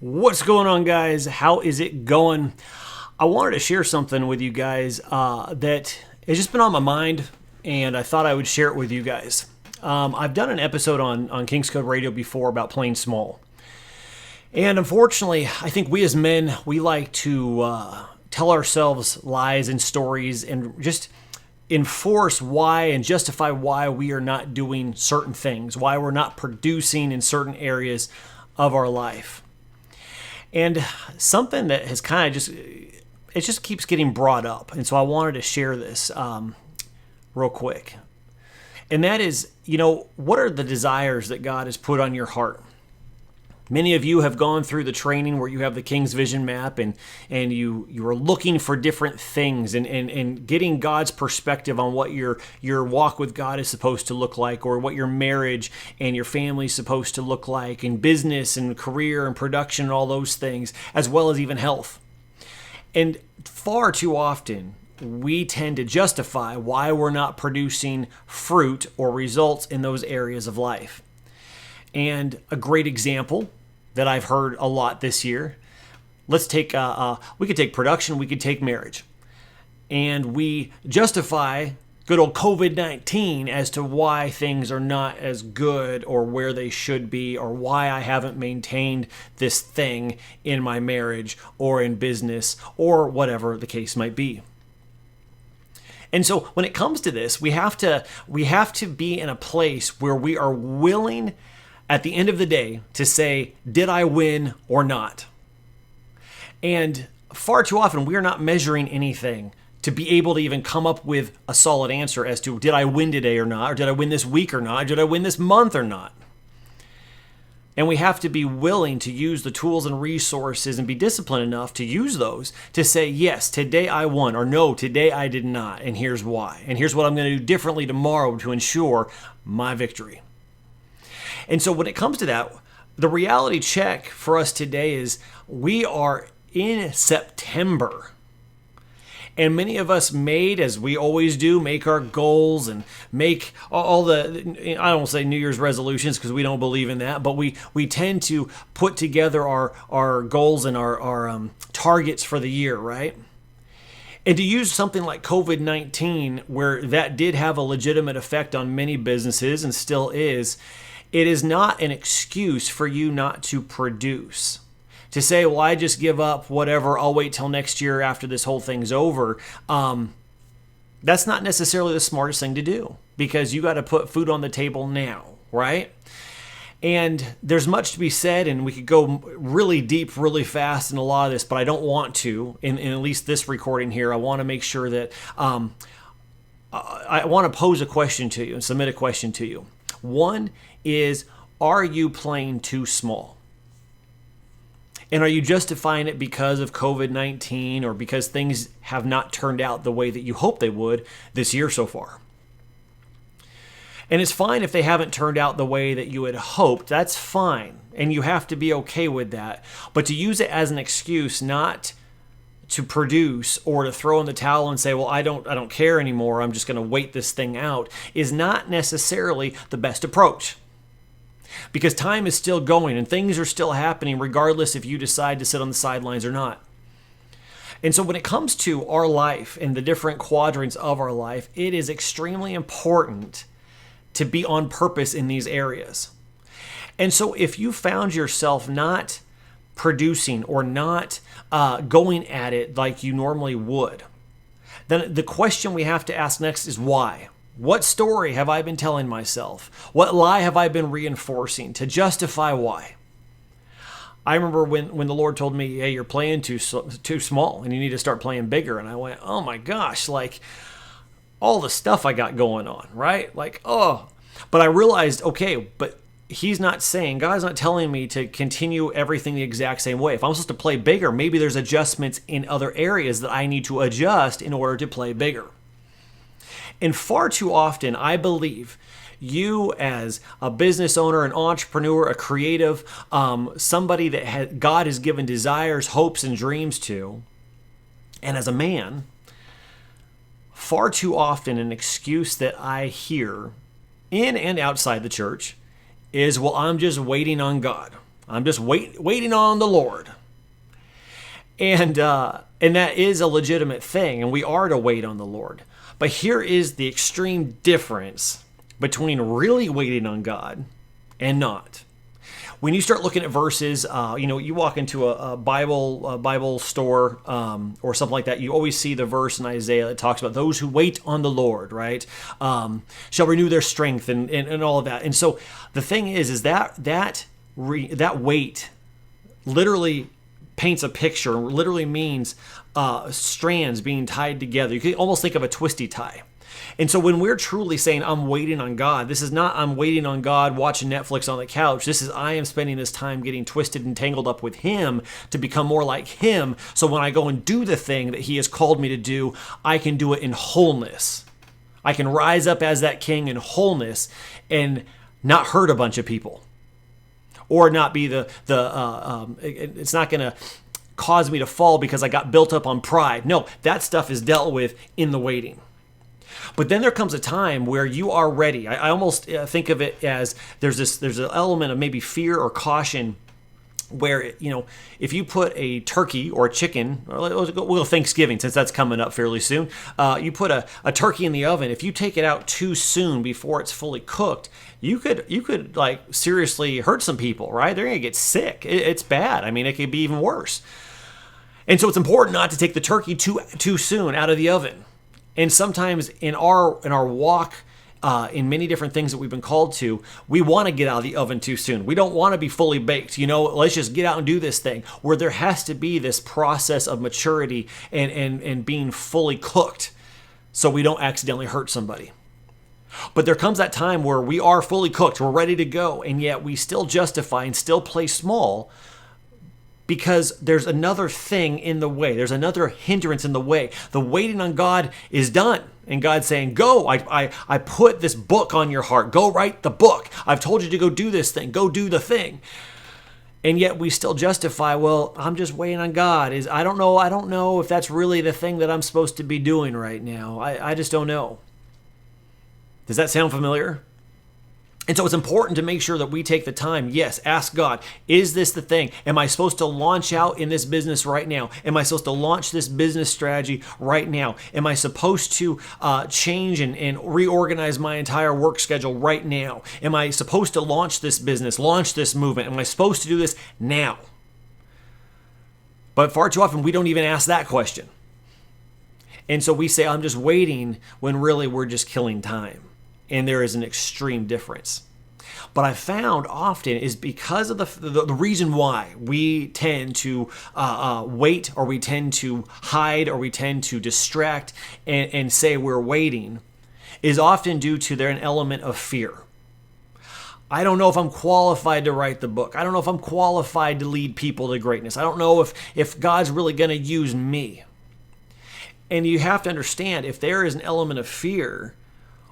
What's going on, guys? How is it going? I wanted to share something with you guys that has just been on my mind, and I thought I would share it with you guys. I've done an episode on King's Code Radio before about playing small. And unfortunately, I think we as men, we like to tell ourselves lies and stories and just enforce why and justify why we are not doing certain things, why we're not producing in certain areas of our life. And something that has kind of it just keeps getting brought up. And so I wanted to share this real quick. And that is, what are the desires that God has put on your heart? Many of you have gone through the training where you have the King's Vision Map and you are looking for different things and getting God's perspective on what your walk with God is supposed to look like, or what your marriage and your family is supposed to look like, and business and career and production and all those things, as well as even health. And far too often, we tend to justify why we're not producing fruit or results in those areas of life. And a great example that I've heard a lot this year, let's take, we could take production, we could take marriage. And we justify good old COVID-19 as to why things are not as good or where they should be, or why I haven't maintained this thing in my marriage or in business or whatever the case might be. And so when it comes to this, we have to be in a place where we are willing at the end of the day to say, did I win or not? And far too often, we are not measuring anything to be able to even come up with a solid answer as to, did I win today or not? Or did I win this week or not? Or did I win this month or not? And we have to be willing to use the tools and resources and be disciplined enough to use those to say, yes, today I won, or no, today I did not, and here's why. And here's what I'm going to do differently tomorrow to ensure my victory. And so when it comes to that, the reality check for us today is we are in September. And many of us made, as we always do, make our goals and make all the, I don't say New Year's resolutions because we don't believe in that, but we tend to put together our goals and our targets for the year, right? And to use something like COVID-19, where that did have a legitimate effect on many businesses and still is, it is not an excuse for you not to produce. To say, well, I just give up, whatever, I'll wait till next year after this whole thing's over. That's not necessarily the smartest thing to do, because you got to put food on the table now, right? And there's much to be said, and we could go really deep, really fast in a lot of this, but I don't want to, in at least this recording here. I want to make sure that I want to pose a question to you and submit a question to you. One is, are you playing too small? And are you justifying it because of COVID-19 or because things have not turned out the way that you hoped they would this year so far? And it's fine if they haven't turned out the way that you had hoped. That's fine. And you have to be okay with that. But to use it as an excuse not to produce, or to throw in the towel and say, well, I don't care anymore, I'm just going to wait this thing out, is not necessarily the best approach. Because time is still going and things are still happening regardless if you decide to sit on the sidelines or not. And so when it comes to our life and the different quadrants of our life, it is extremely important to be on purpose in these areas. And so if you found yourself not producing or not going at it like you normally would, then the question we have to ask next is why? What story have I been telling myself? What lie have I been reinforcing to justify why? I remember when the Lord told me, hey, you're playing too small and you need to start playing bigger. And I went, oh my gosh, like all the stuff I got going on, right? Like, oh. But I realized, okay, but God's not telling me to continue everything the exact same way. If I'm supposed to play bigger, maybe there's adjustments in other areas that I need to adjust in order to play bigger. And far too often, I believe you as a business owner, an entrepreneur, a creative, somebody that God has given desires, hopes, and dreams to, and as a man, far too often an excuse that I hear in and outside the church is, well, I'm just waiting on God. I'm just waiting on the Lord. And that is a legitimate thing, and we are to wait on the Lord. But here is the extreme difference between really waiting on God and not. When you start looking at verses, you walk into a Bible store or something like that, you always see the verse in Isaiah that talks about those who wait on the Lord, right? Shall renew their strength and all of that. And so the thing is that wait literally paints a picture, literally means strands being tied together. You can almost think of a twisty tie. And so when we're truly saying, I'm waiting on God, this is not I'm waiting on God watching Netflix on the couch. This is I am spending this time getting twisted and tangled up with Him to become more like Him. So when I go and do the thing that He has called me to do, I can do it in wholeness. I can rise up as that king in wholeness and not hurt a bunch of people. Or not be it's not going to cause me to fall because I got built up on pride. No, that stuff is dealt with in the waiting. But then there comes a time where you are ready. I almost think of it as there's an element of maybe fear or caution where, if you put a turkey or a chicken, we'll go Thanksgiving since that's coming up fairly soon. You put a turkey in the oven. If you take it out too soon before it's fully cooked, you could like seriously hurt some people, right? They're gonna get sick. It's bad. I mean, it could be even worse. And so it's important not to take the turkey too soon out of the oven. And sometimes in our walk, in many different things that we've been called to, we want to get out of the oven too soon. We don't want to be fully baked. Let's just get out and do this thing. Where there has to be this process of maturity and being fully cooked so we don't accidentally hurt somebody. But there comes that time where we are fully cooked, we're ready to go, and yet we still justify and still play small because there's another thing in the way. There's another hindrance in the way. The waiting on God is done. And God's saying, go, I put this book on your heart. Go write the book. I've told you to go do this thing. Go do the thing. And yet we still justify, well, I'm just waiting on God. I don't know if that's really the thing that I'm supposed to be doing right now. I just don't know. Does that sound familiar? And so it's important to make sure that we take the time. Yes, ask God, is this the thing? Am I supposed to launch out in this business right now? Am I supposed to launch this business strategy right now? Am I supposed to change and reorganize my entire work schedule right now? Am I supposed to launch this business, launch this movement? Am I supposed to do this now? But far too often, we don't even ask that question. And so we say, I'm just waiting, when really we're just killing time. And there is an extreme difference. But I found often is because of the reason why we tend to wait, or we tend to hide, or we tend to distract and say we're waiting, is often due to an element of fear. I don't know if I'm qualified to write the book. I don't know if I'm qualified to lead people to greatness. I don't know if God's really going to use me. And you have to understand, if there is an element of fear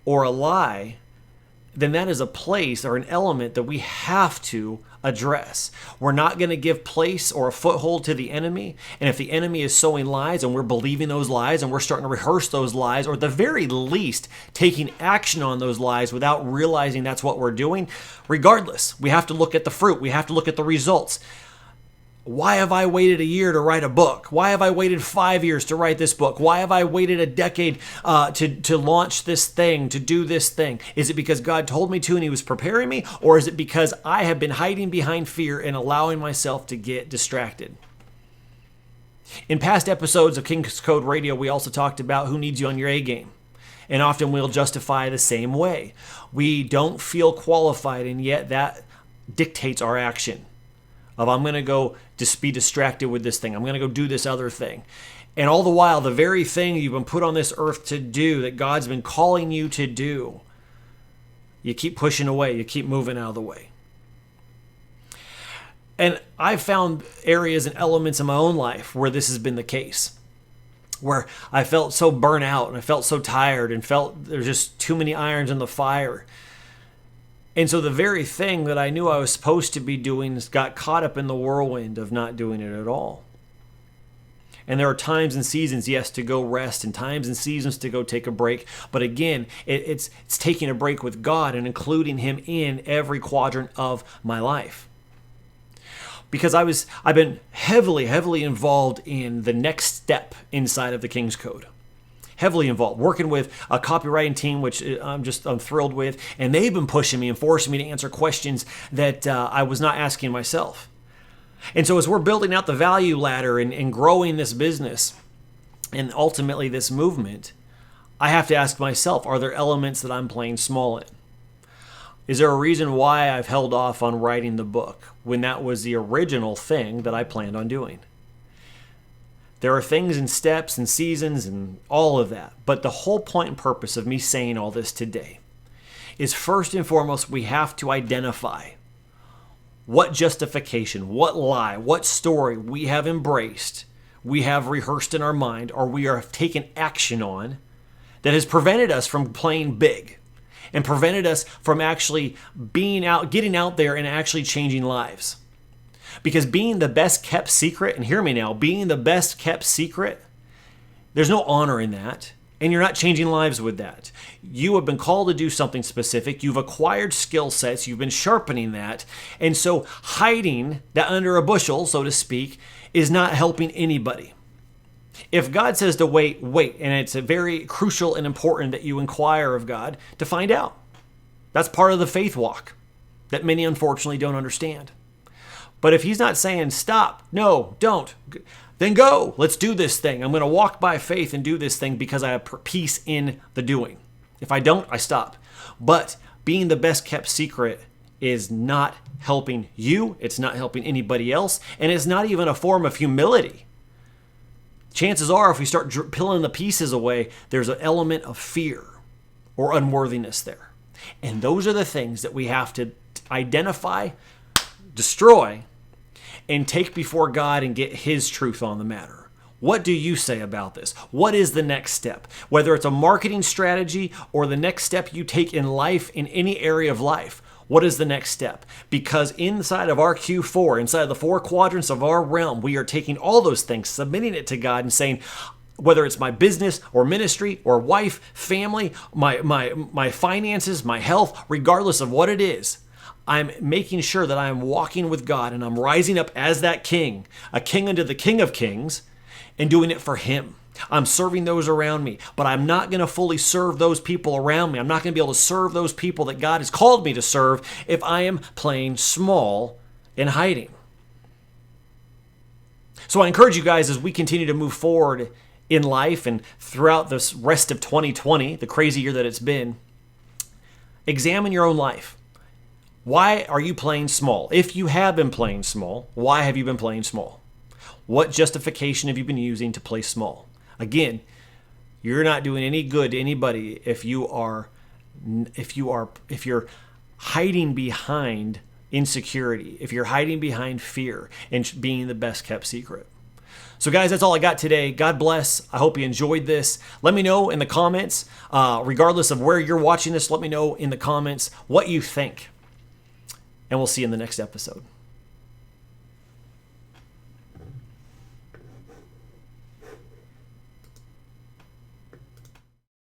or a lie, then that is a place or an element that we have to address. We're not going to give place or a foothold to the enemy. And if the enemy is sowing lies and we're believing those lies and we're starting to rehearse those lies, or at the very least taking action on those lies without realizing that's what we're doing, regardless, we have to look at the fruit. We have to look at the results. Why have I waited a year to write a book? Why have I waited 5 years to write this book? Why have I waited a decade to launch this thing, to do this thing? Is it because God told me to and He was preparing me? Or is it because I have been hiding behind fear and allowing myself to get distracted? In past episodes of King's Code Radio, we also talked about who needs you on your A game. And often we'll justify the same way. We don't feel qualified, and yet that dictates our action. I'm going to go just be distracted with this thing. I'm going to go do this other thing. And all the while, the very thing you've been put on this earth to do, that God's been calling you to do, you keep pushing away. You keep moving out of the way. And I've found areas and elements in my own life where this has been the case, where I felt so burnt out and I felt so tired and felt there's just too many irons in the fire. And so the very thing that I knew I was supposed to be doing got caught up in the whirlwind of not doing it at all. And there are times and seasons, yes, to go rest, and times and seasons to go take a break. But again, it's taking a break with God and including Him in every quadrant of my life. because I've been heavily involved in the next step inside of the King's Code. Heavily involved, working with a copywriting team, which I'm thrilled with, and they've been pushing me and forcing me to answer questions that I was not asking myself. And so as we're building out the value ladder and growing this business and ultimately this movement, I have to ask myself, are there elements that I'm playing small in? Is there a reason why I've held off on writing the book when that was the original thing that I planned on doing? There are things and steps and seasons and all of that. But the whole point and purpose of me saying all this today is, first and foremost, we have to identify what justification, what lie, what story we have embraced, we have rehearsed in our mind, or we have taken action on that has prevented us from playing big and prevented us from actually getting out there and actually changing lives. Because being the best kept secret, and hear me now, being the best kept secret, there's no honor in that. And you're not changing lives with that. You have been called to do something specific. You've acquired skill sets. You've been sharpening that. And so hiding that under a bushel, so to speak, is not helping anybody. If God says to wait, and it's very crucial and important that you inquire of God to find out. That's part of the faith walk that many unfortunately don't understand. But if he's not saying stop, no, don't, then go. Let's do this thing. I'm going to walk by faith and do this thing because I have peace in the doing. If I don't, I stop. But being the best kept secret is not helping you. It's not helping anybody else. And it's not even a form of humility. Chances are, if we start peeling the pieces away, there's an element of fear or unworthiness there. And those are the things that we have to identify, destroy, and take before God and get His truth on the matter. What do you say about this? What is the next step? Whether it's a marketing strategy or the next step you take in life, in any area of life, what is the next step? Because inside of our Q4, inside of the 4 quadrants of our realm, we are taking all those things, submitting it to God and saying, whether it's my business or ministry or wife, family, my finances, my health, regardless of what it is, I'm making sure that I'm walking with God and I'm rising up as that king, a king unto the King of Kings, and doing it for Him. I'm serving those around me, but I'm not going to fully serve those people around me. I'm not going to be able to serve those people that God has called me to serve if I am playing small and hiding. So I encourage you guys, as we continue to move forward in life and throughout this rest of 2020, the crazy year that it's been, examine your own life. Why are you playing small? If you have been playing small, why have you been playing small? What justification have you been using to play small? Again, you're not doing any good to anybody if you're hiding behind insecurity, if you're hiding behind fear and being the best kept secret. So guys, that's all I got today. God bless. I hope you enjoyed this. Let me know in the comments, regardless of where you're watching this, let me know in the comments what you think. And we'll see you in the next episode.